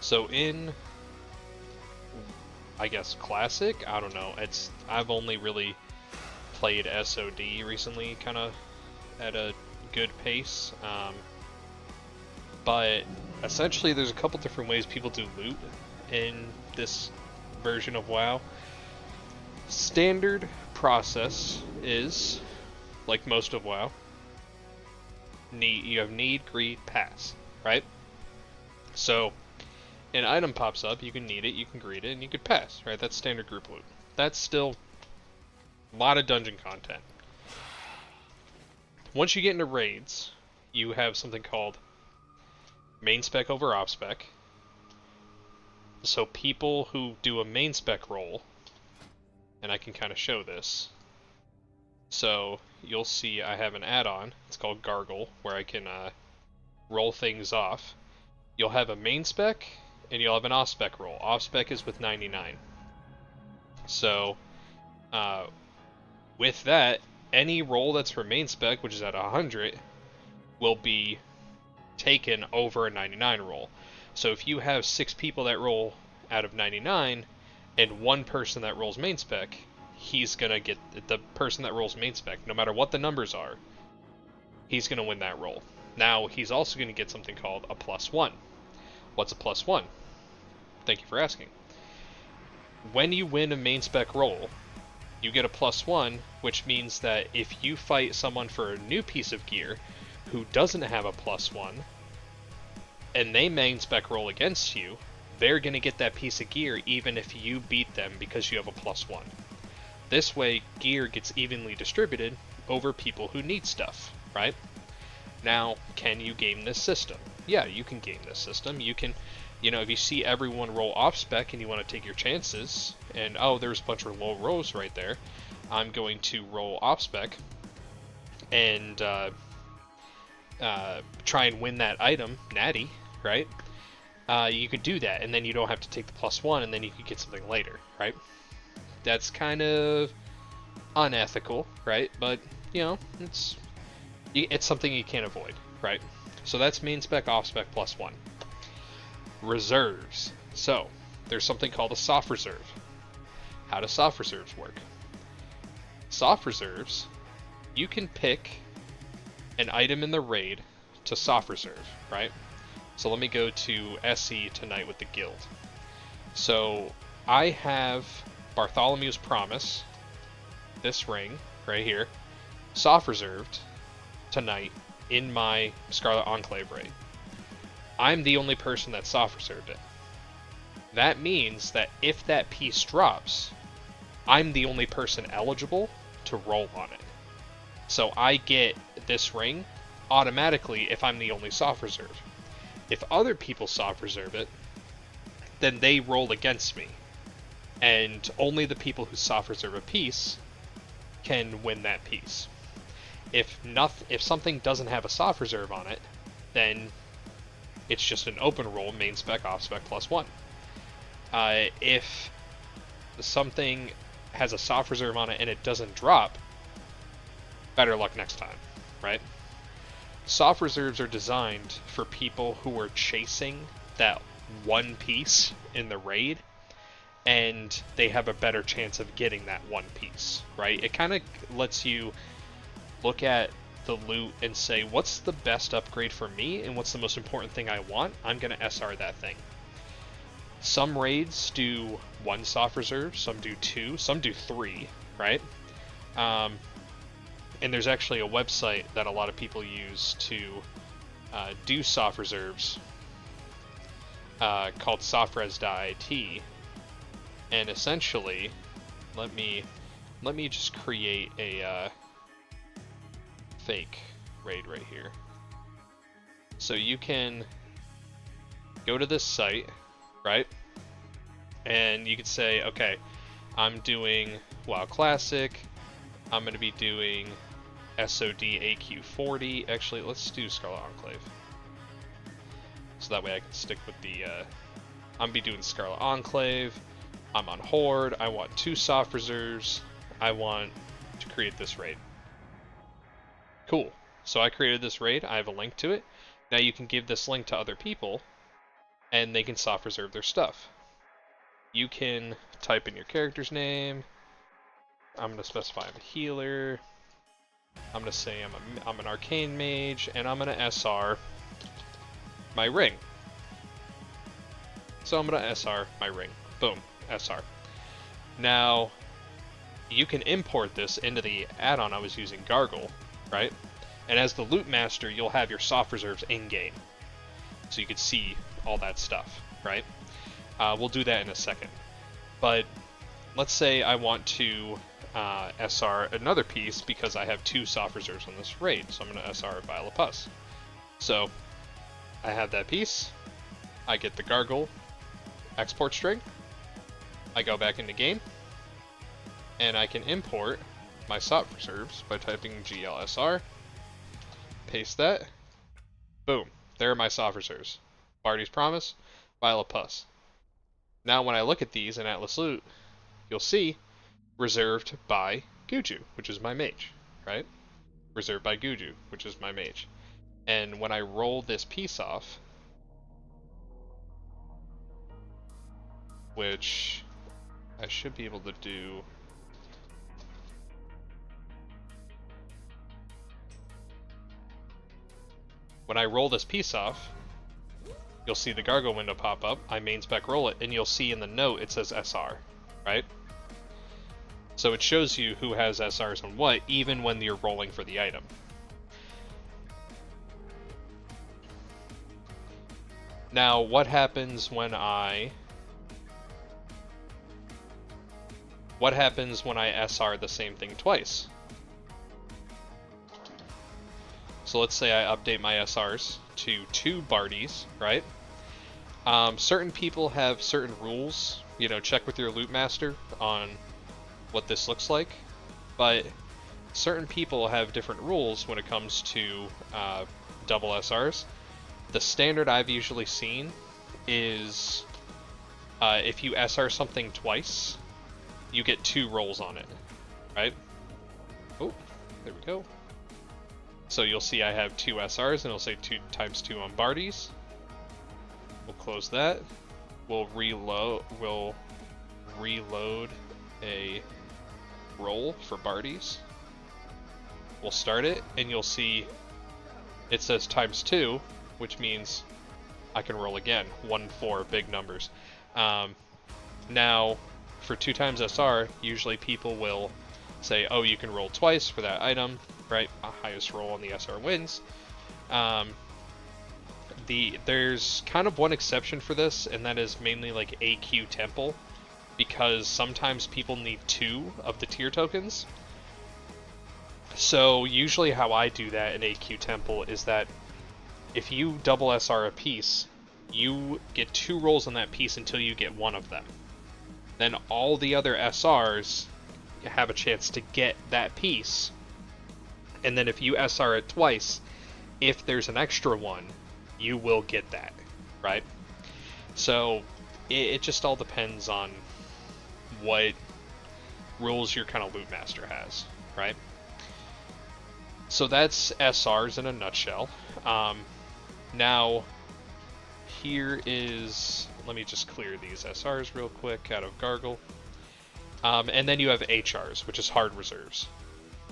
So in, I guess, Classic, I don't know. I've only really played SOD recently, kind of at a good pace. But essentially, there's a couple different ways people do loot in this version of WoW. Standard process is, like most of WoW, you have need, greed, pass, right? So an item pops up, you can need it, you can greed it, and you can pass, right? That's standard group loot. That's still a lot of dungeon content. Once you get into raids, you have something called Main Spec over Off Spec. So people who do a Main Spec roll, and I can kind of show this. So you'll see I have an add-on, it's called Gargle, where I can roll things off. You'll have a Main Spec, and you'll have an Off Spec roll. Off Spec is with 99. So with that, any roll that's for Main Spec, which is at 100, will be taken over a 99 roll. So if you have 6 people that roll out of 99, and one person that rolls Main Spec, he's gonna get the person that rolls Main Spec, no matter what the numbers are, he's gonna win that roll. Now he's also gonna get something called a +1. What's a +1? Thank you for asking. When you win a Main Spec roll, you get a +1, which means that if you fight someone for a new piece of gear who doesn't have a +1, and they Main Spec roll against you, they're going to get that piece of gear even if you beat them because you have a +1. This way, gear gets evenly distributed over people who need stuff, right? Now, can you game this system? Yeah, you can game this system. You can, if you see everyone roll off spec and you want to take your chances, and oh, there's a bunch of low rolls right there, I'm going to roll off spec and try and win that item, natty, right? You could do that, and then you don't have to take the +1, and then you could get something later, right? That's kind of unethical, right? But, it's something you can't avoid, right? So that's Main Spec, Off Spec, +1. Reserves. So, there's something called a soft reserve. How do soft reserves work? Soft reserves, you can pick an item in the raid to soft reserve, right? So let me go to SE tonight with the guild. So I have Bartholomew's Promise, this ring right here, soft reserved tonight in my Scarlet Enclave raid. I'm the only person that soft reserved it. That means that if that piece drops, I'm the only person eligible to roll on it. So I get this ring automatically if I'm the only soft reserve. If other people soft reserve it, then they roll against me. And only the people who soft reserve a piece can win that piece. If something doesn't have a soft reserve on it, then it's just an open roll, Main Spec, Off Spec, +1. If something has a soft reserve on it and it doesn't drop, better luck next time, right? Soft reserves are designed for people who are chasing that one piece in the raid, and they have a better chance of getting that one piece, right? It kind of lets you look at the loot and say, what's the best upgrade for me, and what's the most important thing I want? I'm going to SR that thing. Some raids do 1 soft reserve, some do 2, some do 3, right? And there's actually a website that a lot of people use to do soft reserves called softres.it. And essentially, let me just create a fake raid right here. So you can go to this site, right? And you could say, okay, I'm doing WoW Classic. I'm going to be doing SOD AQ40. Actually, let's do Scarlet Enclave. So that way I can stick with the... I'm going to be doing Scarlet Enclave. I'm on Horde. I want 2 soft reserves. I want to create this raid. Cool. So I created this raid. I have a link to it. Now you can give this link to other people, and they can soft reserve their stuff. You can type in your character's name. I'm going to specify I'm a healer. I'm going to say I'm an arcane mage, and I'm going to SR my ring. So I'm going to SR my ring. Boom, SR. Now, you can import this into the add-on I was using, Gargle, right? And as the loot master, you'll have your soft reserves in-game. So you can see all that stuff, right? We'll do that in a second. But let's say I want to SR another piece because I have 2 soft reserves on this raid. So I'm going to SR Vial of Pus. So I have that piece. I get the Gargle export string. I go back into game. And I can import my soft reserves by typing GLSR. Paste that. Boom. There are my soft reserves. Barty's Promise, Vial of Pus. Now when I look at these in Atlas Loot, you'll see reserved by Guju, which is my mage, right? Reserved by Guju, which is my mage. And when I roll this piece off, which I should be able to do. When I roll this piece off, you'll see the Gargle window pop up. I main spec roll it, and you'll see in the note it says SR, right? So it shows you who has SRs on what, even when you're rolling for the item. Now, what happens when I SR the same thing twice? So let's say I update my SRs to 2 Barties, right? Certain people have certain rules. You know, check with your loot master on what this looks like. But certain people have different rules when it comes to double SRs. The standard I've usually seen is if you SR something twice, you get 2 rolls on it, right? Oh, there we go. So you'll see I have 2 SRs, and it'll say 2 times 2 on Barties. We'll close that. We'll reload a roll for Barties. We'll start it, and you'll see it says times 2, which means I can roll again. 1, 4, big numbers. Now, for 2 times SR, usually people will say, oh, you can roll twice for that item, right? Highest roll on the SR wins. There's kind of one exception for this, and that is mainly like AQ Temple, because sometimes people need 2 of the tier tokens. So usually how I do that in AQ Temple is that if you double SR a piece, you get 2 rolls on that piece until you get 1 of them. Then all the other SRs have a chance to get that piece, and then if you SR it twice, if there's an extra one, you will get that, right? So it just all depends on what rules your kind of loot master has, right? So that's SRs in a nutshell. Now here is, let me just clear these SRs real quick out of Gargle. And then you have HRs, which is hard reserves.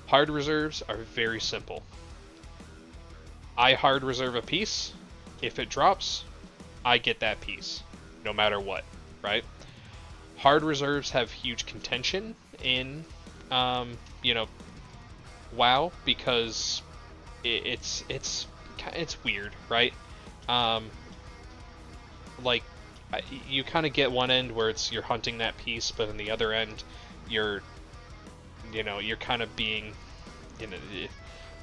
Hard reserves are very simple. I hard reserve a piece. If it drops, I get that piece, no matter what, right? Hard reserves have huge contention in, WoW, because it's weird, right? Like, you kind of get one end where you're hunting that piece, but in the other end, you're kind of being,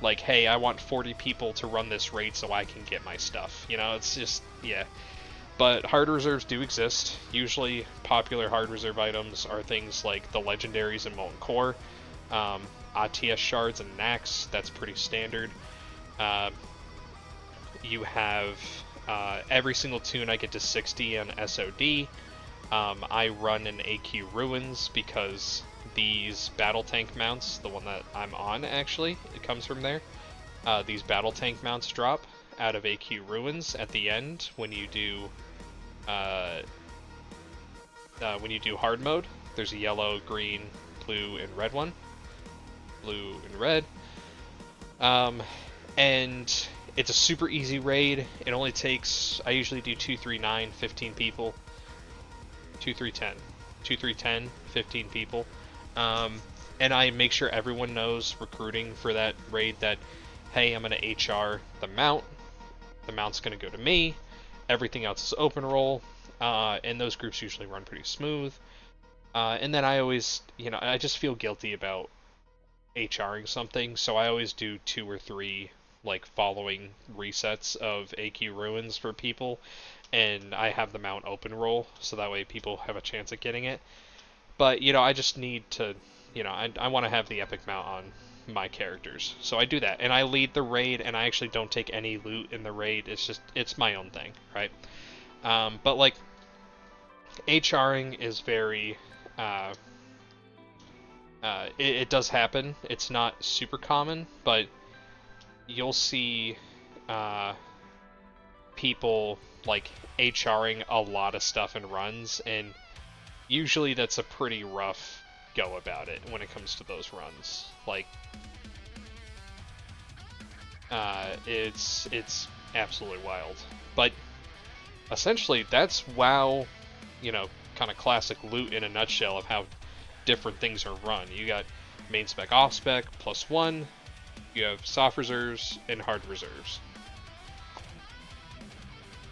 like, hey, I want 40 people to run this raid so I can get my stuff. It's just, yeah. But hard reserves do exist. Usually popular hard reserve items are things like the legendaries and Molten Core, ATS shards and Nax. That's pretty standard. You have every single tune I get to 60 on SOD. I run an AQ Ruins because these battle tank mounts, the one that I'm on actually, it comes from there. These battle tank mounts drop out of AQ Ruins at the end when you do When you do hard mode, there's a yellow, green, blue, and red one. Blue and red. And it's a super easy raid. It only takes, I usually do 2, 3, 9, 15 people. 2, 3, 10. 2, 3, 10, 15 people. And I make sure everyone knows recruiting for that raid that, hey, I'm going to HR the mount. The mount's going to go to me. Everything else is open roll. And those groups usually run pretty smooth. And then I always, I just feel guilty about HRing something, so I always do 2 or 3 like following resets of AQ ruins for people, and I have the mount open roll so that way people have a chance at getting it. But I just need to, I want to have the epic mount on my characters, so I do that, and I lead the raid, and I actually don't take any loot in the raid. It's my own thing, right? But like HRing is very it does happen. It's not super common, but you'll see people like HRing a lot of stuff in runs, and usually that's a pretty rough go about it when it comes to those runs. Like, it's absolutely wild. But essentially, that's WoW, kind of classic loot in a nutshell of how different things are run. You got Main Spec, Off Spec, +1. You have soft reserves and hard reserves.